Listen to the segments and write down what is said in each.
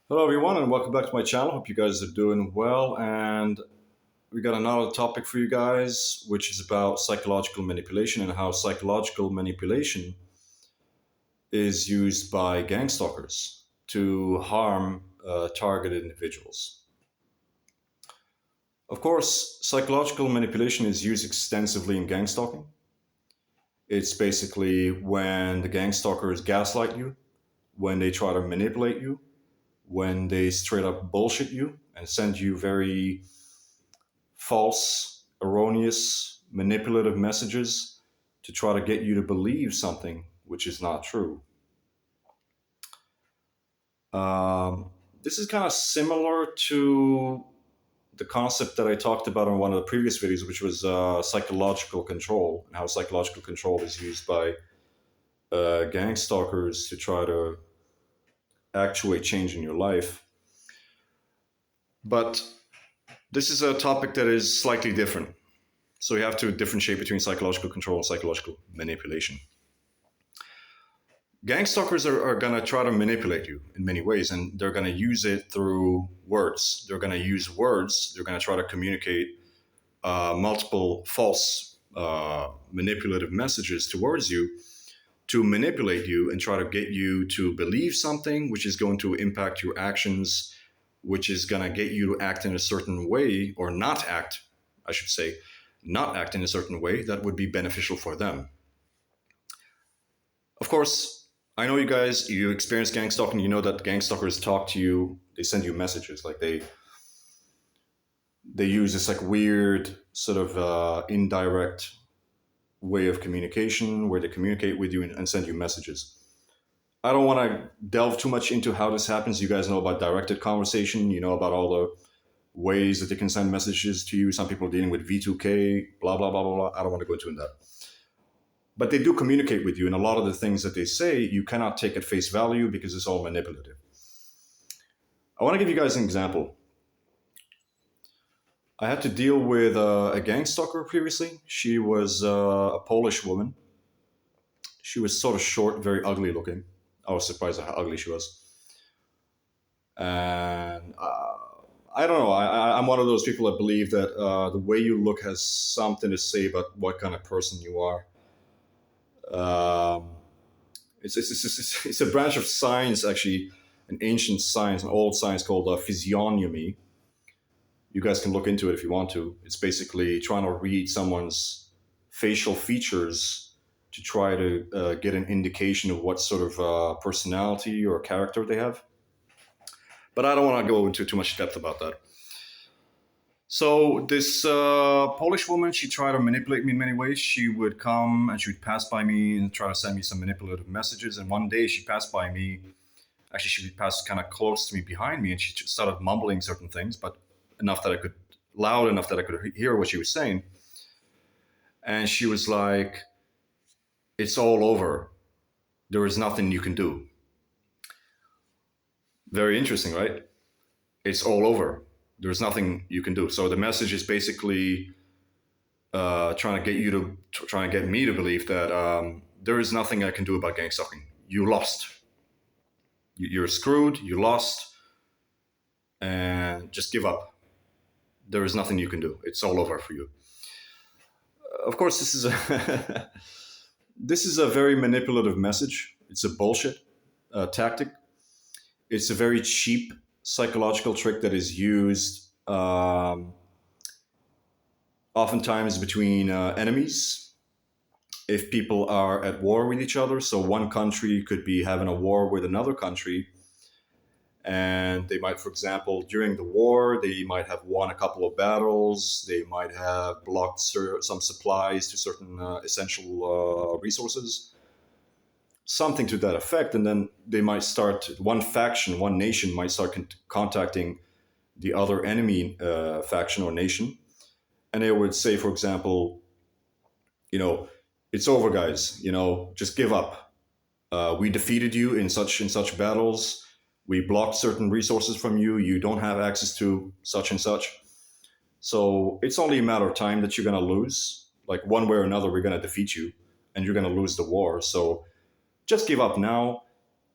Hello, everyone, and welcome back to my channel. Hope you guys are doing well. And we got another topic for you guys, which is about psychological manipulation and how psychological manipulation is used by gangstalkers to harm targeted individuals. Of course, psychological manipulation is used extensively in gangstalking. It's basically when the gangstalkers gaslight you, when they try to manipulate you, when they straight up bullshit you and send you very false, erroneous, manipulative messages to try to get you to believe something which is not true. This is kind of similar to the concept that I talked about in one of the previous videos, which was psychological control, and how psychological control is used by gang stalkers to try to actuate change in your life. But this is a topic that is slightly different. So you have to differentiate between psychological control and psychological manipulation. Gangstalkers are going to try to manipulate you in many ways, and they're going to use it through words. They're going to use words. They're going to try to communicate multiple false, manipulative messages towards you to manipulate you and try to get you to believe something, which is going to impact your actions, which is going to get you to act in a certain way, or not act, I should say, not act in a certain way that would be beneficial for them. Of course, I know you guys, you experience gang stalking, you know that gang stalkers talk to you, they send you messages, like they use this like weird sort of indirect way of communication where they communicate with you and send you messages. I don't want to delve too much into how this happens. You guys know about directed conversation, you know about all the ways that they can send messages to you. Some people are dealing with V2K, blah, blah, blah, blah, blah. I don't want to go into that. But they do communicate with you, and a lot of the things that they say, you cannot take at face value because it's all manipulative. I want to give you guys an example. I had to deal with a gang stalker previously. She was a Polish woman. She was sort of short, very ugly looking. I was surprised at how ugly she was. And I don't know. I'm one of those people that believe that the way you look has something to say about what kind of person you are. Um, it's a branch of science, actually, an ancient science, an old science called physiognomy. You guys can look into it if you want to. It's basically trying to read someone's facial features to try to get an indication of what sort of personality or character they have. But I don't want to go into too much depth about that. So this Polish woman, she tried to manipulate me in many ways. She would come and she would pass by me and try to send me some manipulative messages. And one day she passed by me. Actually, she would pass kind of close to me behind me, and she started mumbling certain things, but loud enough that I could hear what she was saying. And she was like, "It's all over. There is nothing you can do." Very interesting, right? It's all over. There's nothing you can do. So the message is basically trying to get me to believe that there is nothing I can do about gang stalking. You lost. You're screwed. You lost, and just give up. There is nothing you can do. It's all over for you. Of course, this is a this is a very manipulative message. It's a bullshit tactic. It's a very cheap psychological trick that is used oftentimes between enemies. If people are at war with each other, so one country could be having a war with another country, and they might, for example, during the war, they might have won a couple of battles, they might have blocked some supplies to certain essential resources, something to that effect, and then they might start, one nation might start contacting the other enemy faction or nation, and they would say, for example, it's over, guys. Just give up. We defeated you in such battles. We blocked certain resources from you. You don't have access to such and such. So it's only a matter of time that you're going to lose. Like one way or another, we're going to defeat you, and you're going to lose the war. So just give up now.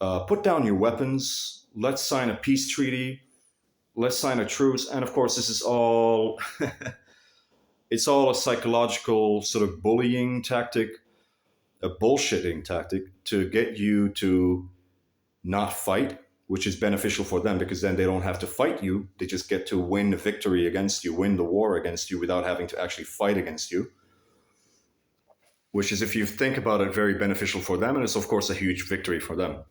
Put down your weapons. let's sign a peace treaty, let's sign a truce. And of course, this is all it's all a psychological sort of bullying tactic, a bullshitting tactic to get you to not fight, which is beneficial for them because then they don't have to fight you. They just get to win the victory against you, win the war against you without having to actually fight against you, which is, if you think about it, very beneficial for them. And it's, of course, a huge victory for them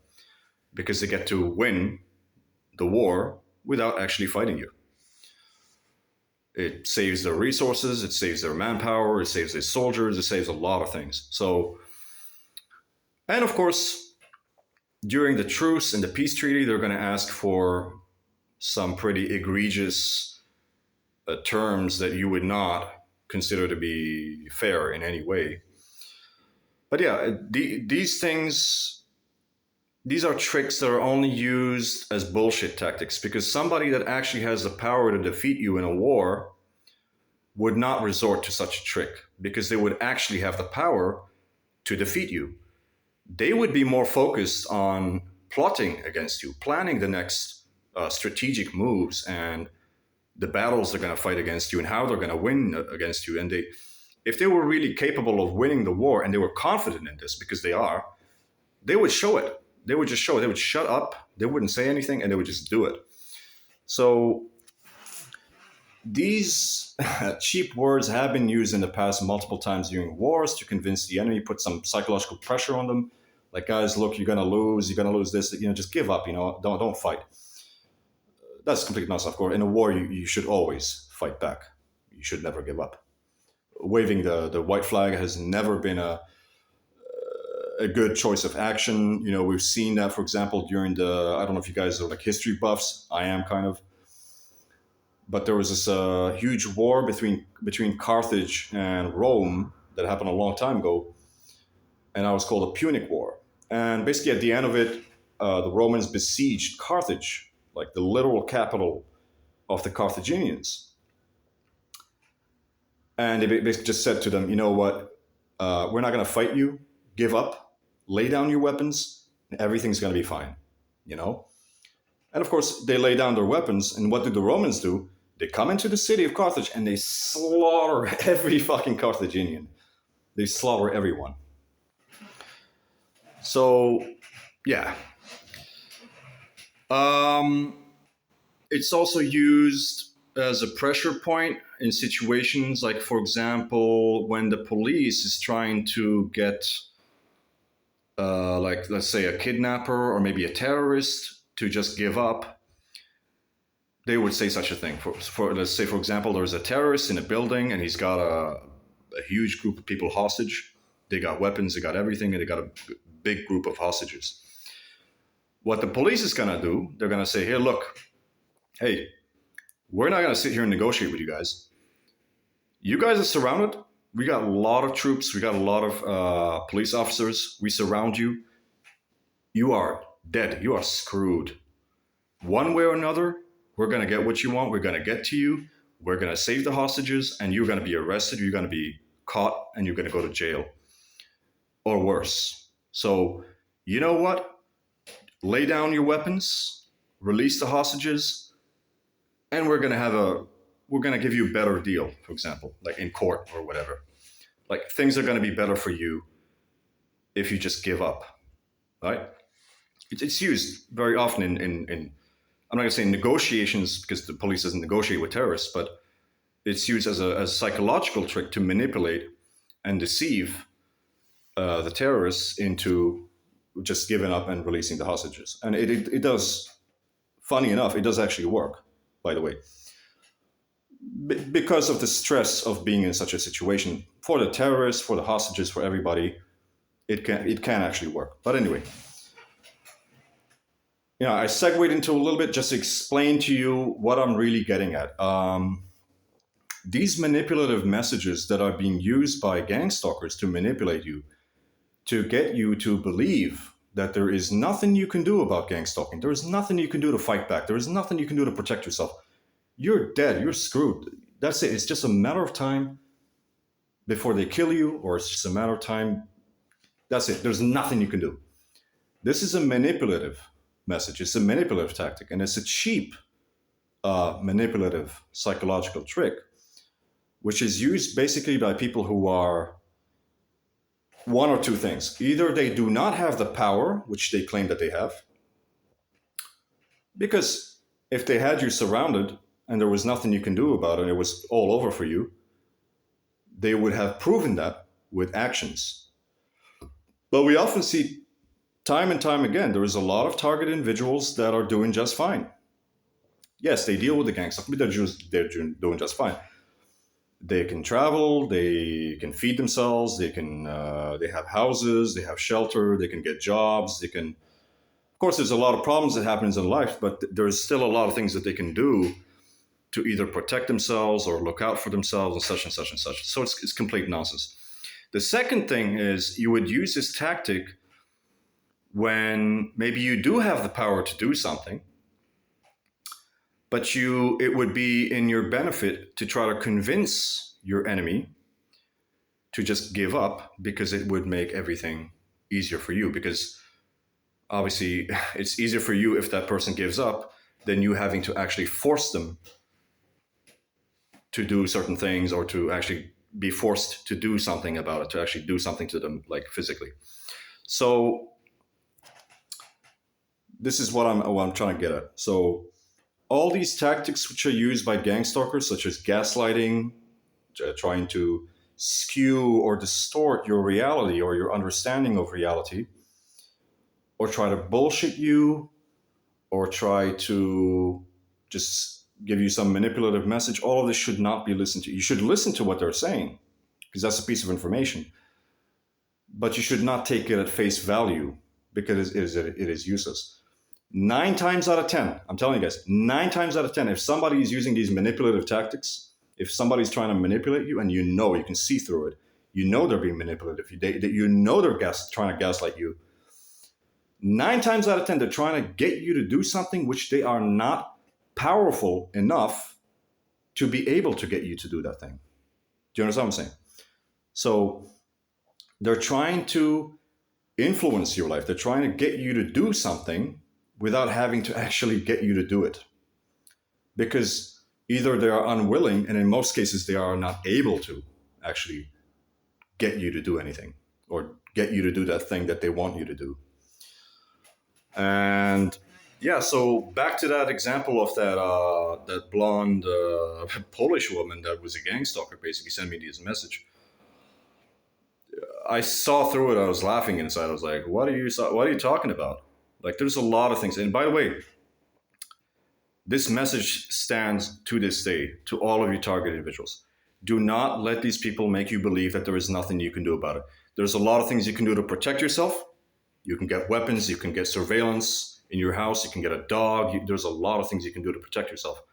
because they get to win the war without actually fighting you. It saves their resources, it saves their manpower, it saves their soldiers, it saves a lot of things. So, and of course, during the truce and the peace treaty, they're going to ask for some pretty egregious terms that you would not consider to be fair in any way. But yeah, these things, these are tricks that are only used as bullshit tactics because somebody that actually has the power to defeat you in a war would not resort to such a trick because they would actually have the power to defeat you. They would be more focused on plotting against you, planning the next strategic moves and the battles they're going to fight against you and how they're going to win against you. And if they were really capable of winning the war and they were confident in this, because they are, they would show it. They would just show it. They would shut up. They wouldn't say anything, and they would just do it. So these cheap words have been used in the past multiple times during wars to convince the enemy, put some psychological pressure on them. Like, guys, look, you're going to lose this, just give up, don't fight. That's complete nonsense, of course. In a war, you should always fight back. You should never give up. Waving the white flag has never been a good choice of action. We've seen that, for example, during I don't know if you guys are like history buffs. I am kind of. But there was this huge war between Carthage and Rome that happened a long time ago. And that was called the Punic War. And basically at the end of it, the Romans besieged Carthage, like the literal capital of the Carthaginians. And they basically just said to them, you know what, we're not going to fight you. Give up, lay down your weapons, and everything's going to be fine, And of course, they lay down their weapons, and what do the Romans do? They come into the city of Carthage and they slaughter every fucking Carthaginian. They slaughter everyone. So, yeah. It's also used as a pressure point in situations like, for example, when the police is trying to get, let's say, a kidnapper or maybe a terrorist to just give up. They would say such a thing. For let's say, for example, there's a terrorist in a building and he's got a huge group of people hostage. They got weapons, they got everything, and they got a big group of hostages. What the police is going to do, they're going to say, hey, we're not going to sit here and negotiate with you guys. You guys are surrounded. We got a lot of troops. We got a lot of police officers. We surround you. You are dead. You are screwed. One way or another, we're going to get what you want. We're going to get to you. We're going to save the hostages, and you're going to be arrested. You're going to be caught, and you're going to go to jail. Or worse. So, you know what? Lay down your weapons, release the hostages, and we're going to give you a better deal, for example, like in court or whatever. Like, things are going to be better for you if you just give up, right? It's used very often in I'm not going to say negotiations because the police doesn't negotiate with terrorists, but it's used as a psychological trick to manipulate and deceive the terrorists into just giving up and releasing the hostages. And it does, funny enough, it does actually work, by the way. Because of the stress of being in such a situation, for the terrorists, for the hostages, for everybody, it can actually work. But anyway, I segued into a little bit just to explain to you what I'm really getting at. These manipulative messages that are being used by gangstalkers to manipulate you, to get you to believe that there is nothing you can do about gangstalking. There is nothing you can do to fight back. There is nothing you can do to protect yourself. You're dead. You're screwed. That's it. It's just a matter of time before they kill you, or it's just a matter of time. That's it. There's nothing you can do. This is a manipulative. message. It's a manipulative tactic, and it's a cheap manipulative psychological trick, which is used basically by people who are one or two things. Either they do not have the power, which they claim that they have, because if they had you surrounded and there was nothing you can do about it, and it was all over for you, they would have proven that with actions. But we often see time and time again, there is a lot of targeted individuals that are doing just fine. Yes, they deal with the gang stuff, but they're doing just fine. They can travel, they can feed themselves, they have houses, they have shelter, they can get jobs, they can. Of course, there's a lot of problems that happens in life, but there's still a lot of things that they can do to either protect themselves or look out for themselves and such and such and such. So it's complete nonsense. The second thing is you would use this tactic when maybe you do have the power to do something, but it would be in your benefit to try to convince your enemy to just give up, because it would make everything easier for you. Because obviously it's easier for you if that person gives up than you having to actually force them to do certain things, or to actually be forced to do something about it, to actually do something to them, like physically. So this is what I'm trying to get at. So all these tactics which are used by gangstalkers, such as gaslighting, trying to skew or distort your reality or your understanding of reality, or try to bullshit you, or try to just give you some manipulative message, all of this should not be listened to. You should listen to what they're saying, because that's a piece of information. But you should not take it at face value, because it is useless. 9 times out of 10, I'm telling you guys, 9 times out of 10, if somebody is using these manipulative tactics, if somebody's trying to manipulate you, and you can see through it, they're being manipulative, they're trying to gaslight you. 9 times out of 10, they're trying to get you to do something which they are not powerful enough to be able to get you to do that thing. Do you understand what I'm saying? So they're trying to influence your life. They're trying to get you to do something without having to actually get you to do it. Because either they are unwilling, and in most cases they are not able to actually get you to do anything, or get you to do that thing that they want you to do. And yeah, so back to that example of that blonde Polish woman that was a gang stalker, basically sent me this message. I saw through it. I was laughing inside. I was like, "What are you talking about?" Like, there's a lot of things. And by the way, this message stands to this day to all of you target individuals. Do not let these people make you believe that there is nothing you can do about it. There's a lot of things you can do to protect yourself. You can get weapons, you can get surveillance in your house, you can get a dog. There's a lot of things you can do to protect yourself.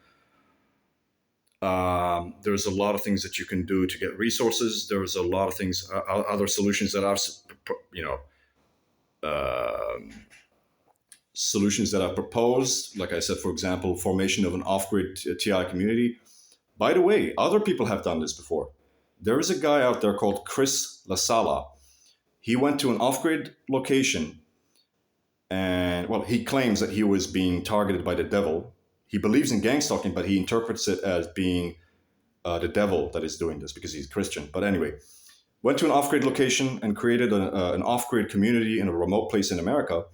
There's a lot of things that you can do to get resources. There's a lot of things, other solutions that I've proposed. Like I said, for example, formation of an off-grid TI community. By the way, other people have done this before. There is a guy out there called Chris LaSala. He went to an off-grid location, and he claims that he was being targeted by the devil. He believes in gang stalking, but he interprets it as being the devil that is doing this, because he's Christian. But anyway, went to an off-grid location and created an off-grid community in a remote place in America.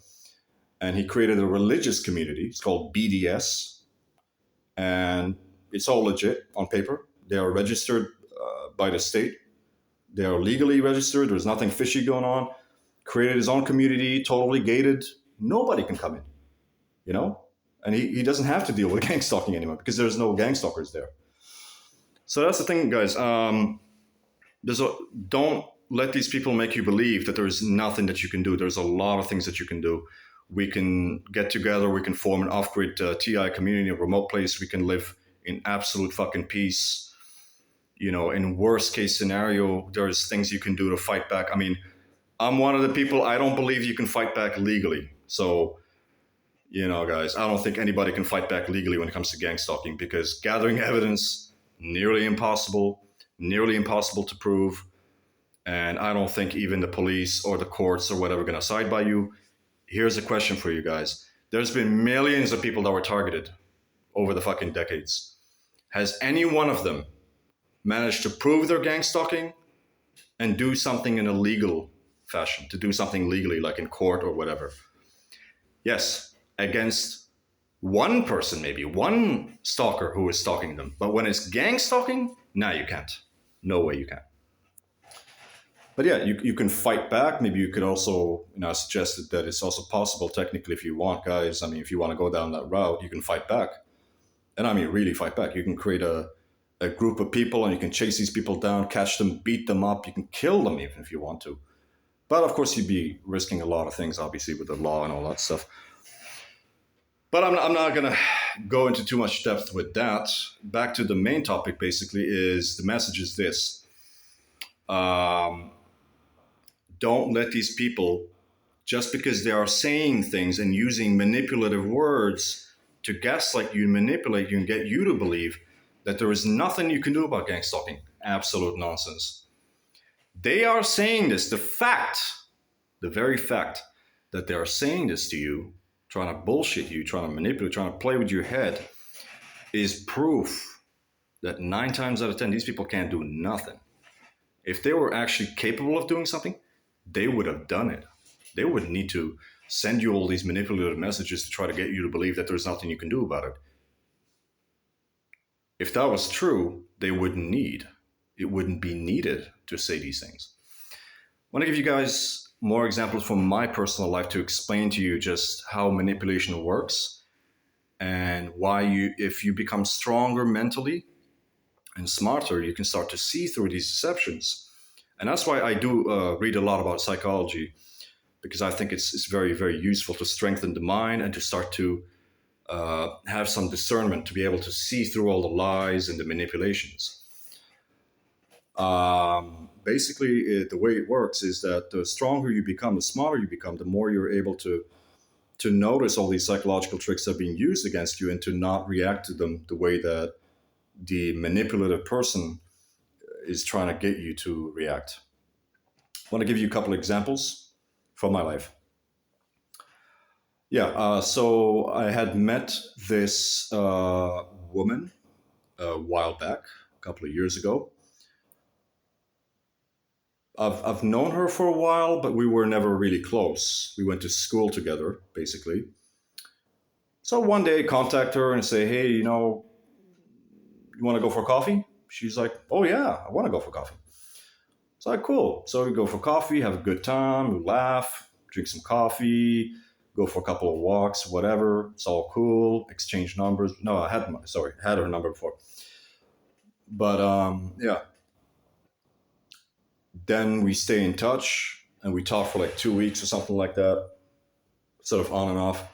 And he created a religious community. It's called BDS. And it's all legit on paper. They are registered by the state. They are legally registered. There's nothing fishy going on. Created his own community, totally gated. Nobody can come in, And he doesn't have to deal with gang stalking anymore, because there's no gang stalkers there. So that's the thing, guys. Don't let these people make you believe that there's nothing that you can do. There's a lot of things that you can do. We can get together. We can form an off-grid TI community, a remote place. We can live in absolute fucking peace. In worst case scenario, there's things you can do to fight back. I mean, I'm one of the people, I don't believe you can fight back legally. So, guys, I don't think anybody can fight back legally when it comes to gang stalking, because gathering evidence, nearly impossible to prove. And I don't think even the police or the courts or whatever are going to side by you. Here's a question for you guys. There's been millions of people that were targeted over the fucking decades. Has any one of them managed to prove their gang stalking and do something in a legal fashion, to do something legally, like in court or whatever? Yes, against one person, maybe one stalker who is stalking them. But when it's gang stalking, nah, you can't. No way you can. But yeah, you can fight back. Maybe you could also, I suggested that it's also possible technically if you want, guys. I mean, if you want to go down that route, you can fight back. And I mean, really fight back. You can create a group of people and you can chase these people down, catch them, beat them up. You can kill them even if you want to. But of course, you'd be risking a lot of things, obviously, with the law and all that stuff. But I'm not going to go into too much depth with that. Back to the main topic, basically, is the message is this. Don't let these people, just because they are saying things and using manipulative words to gaslight you and manipulate you and get you to believe that there is nothing you can do about gang stalking. Absolute nonsense. They are saying this. The very fact that they are saying this to you, trying to bullshit you, trying to manipulate, trying to play with your head, is proof that 9 times out of 10, these people can't do nothing. If they were actually capable of doing something, they would have done it. They wouldn't need to send you all these manipulative messages to try to get you to believe that there's nothing you can do about it. If that was true, it wouldn't be needed to say these things. I want to give you guys more examples from my personal life to explain to you just how manipulation works and why if you become stronger mentally and smarter, you can start to see through these deceptions. And that's why I do read a lot about psychology, because I think it's very, very useful to strengthen the mind and to start to have some discernment, to be able to see through all the lies and the manipulations. Basically, the way it works is that the stronger you become, the smarter you become, the more you're able to notice all these psychological tricks that are being used against you and to not react to them the way that the manipulative person is trying to get you to react. I want to give you a couple of examples from my life. Yeah, so I had met this woman a while back, a couple of years ago. I've known her for a while, but we were never really close. We went to school together, basically. So one day I contact her and say, hey, you want to go for coffee? She's like, oh yeah, I want to go for coffee. So like, cool. So we go for coffee, have a good time, we laugh, drink some coffee, go for a couple of walks, whatever. It's all cool. Exchange numbers. No, I had her number before. But yeah. Then we stay in touch and we talk for like 2 weeks or something like that, sort of on and off.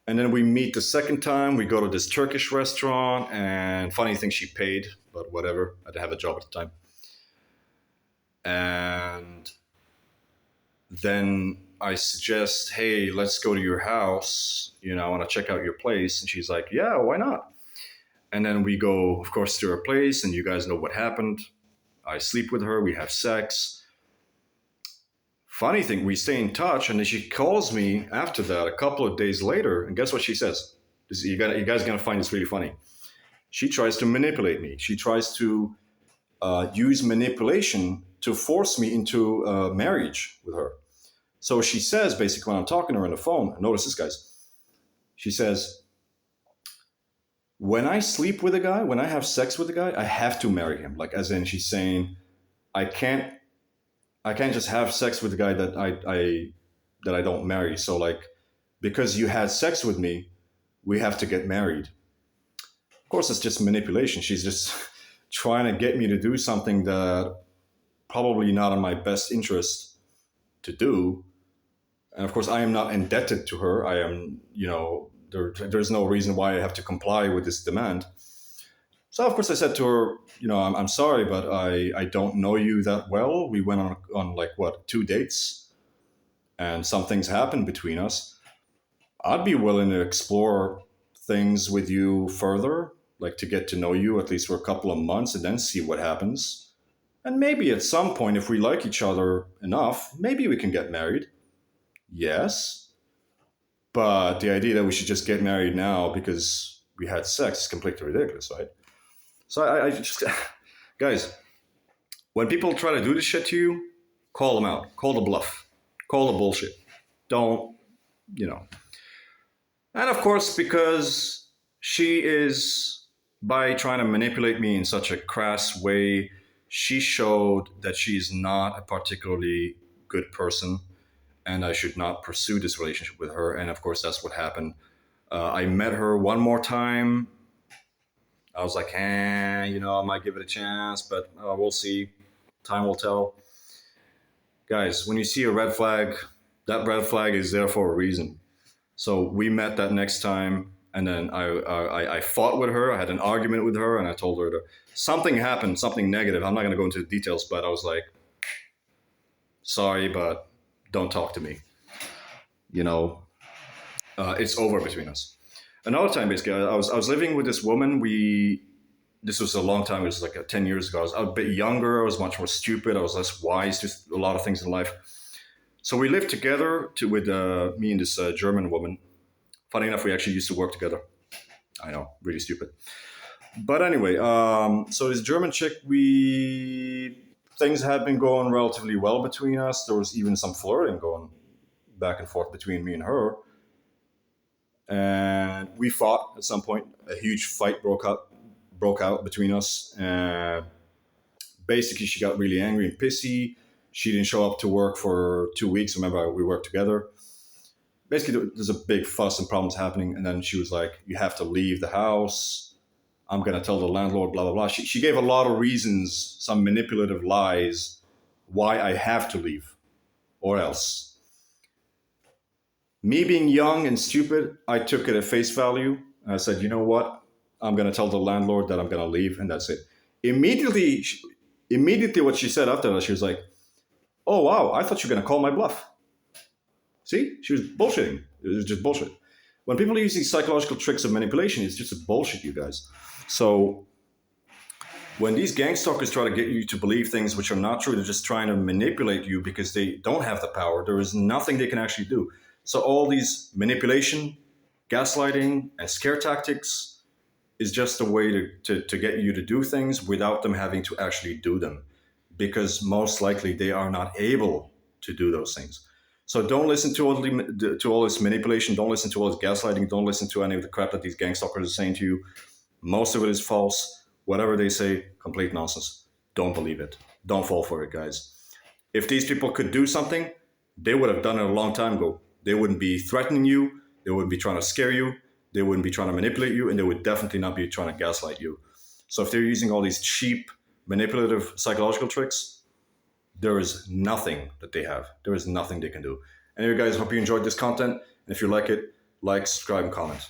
And then we meet the second time. We go to this Turkish restaurant, and funny thing, she paid, but whatever. I didn't have a job at the time. And then I suggest, hey, let's go to your house. I want to check out your place. And she's like, yeah, why not? And then we go, of course, to her place, and you guys know what happened. I sleep with her. We have sex. Funny thing, we stay in touch, and then she calls me after that a couple of days later, and guess what she says? You guys are going to find this really funny. She tries to manipulate me. She tries to use manipulation to force me into a marriage with her. So she says, basically, when I'm talking to her on the phone, notice this, guys. She says, when I sleep with a guy, when I have sex with a guy, I have to marry him. Like, as in, she's saying, I can't just have sex with a guy that I don't marry. So, like, because you had sex with me, we have to get married. Of course, it's just manipulation. She's just trying to get me to do something that probably not in my best interest to do. And of course, I am not indebted to her. I am, there's no reason why I have to comply with this demand. So, of course, I said to her, I'm sorry, but I don't know you that well. We went on 2 dates, and some things happened between us. I'd be willing to explore things with you further, like to get to know you at least for a couple of months and then see what happens. And maybe at some point, if we like each other enough, maybe we can get married. Yes. But the idea that we should just get married now because we had sex is completely ridiculous, right? So I just, guys, when people try to do this shit to you, call them out, call the bluff, call the bullshit. Don't, you know. And of course, because she is, by trying to manipulate me in such a crass way, she showed that she's not a particularly good person and I should not pursue this relationship with her. And of course, that's what happened. I met her one more time. I was like, I might give it a chance, but we'll see. Time will tell. Guys, when you see a red flag, that red flag is there for a reason. So we met that next time, and then I fought with her. I had an argument with her, and I told her that something happened, something negative. I'm not going to go into the details, but I was like, sorry, but don't talk to me. You know, it's over between us. Another time, basically, I was living with this woman. This was a long time. It was like 10 years ago. I was a bit younger. I was much more stupid. I was less wise to a lot of things in life. So we lived together with me and this German woman. Funny enough, we actually used to work together. I know, really stupid. But anyway, so this German chick, things had been going relatively well between us. There was even some flirting going back and forth between me and her. And we fought at some point. A huge fight broke out between us. And basically, she got really angry and pissy. She didn't show up to work for 2 weeks. Remember, we worked together. Basically, there's a big fuss and problems happening. And then she was like, you have to leave the house. I'm going to tell the landlord, blah, blah, blah. She gave a lot of reasons, some manipulative lies, why I have to leave or else. Me being young and stupid, I took it at face value. I said, you know what? I'm going to tell the landlord that I'm going to leave, and that's it. Immediately, what she said after that, she was like, oh, wow, I thought you were going to call my bluff. See? She was bullshitting. It was just bullshit. When people are using psychological tricks of manipulation, it's just a bullshit, you guys. So when these gangstalkers try to get you to believe things which are not true, they're just trying to manipulate you because they don't have the power. There is nothing they can actually do. So all these manipulation, gaslighting, and scare tactics is just a way to get you to do things without them having to actually do them, because most likely they are not able to do those things. So don't listen to all this manipulation. Don't listen to all this gaslighting. Don't listen to any of the crap that these gangstalkers are saying to you. Most of it is false. Whatever they say, complete nonsense. Don't believe it. Don't fall for it, guys. If these people could do something, they would have done it a long time ago. They wouldn't be threatening you. They wouldn't be trying to scare you. They wouldn't be trying to manipulate you. And they would definitely not be trying to gaslight you. So if they're using all these cheap, manipulative psychological tricks, there is nothing that they have. There is nothing they can do. Anyway, guys, hope you enjoyed this content. And if you like it, like, subscribe, and comment.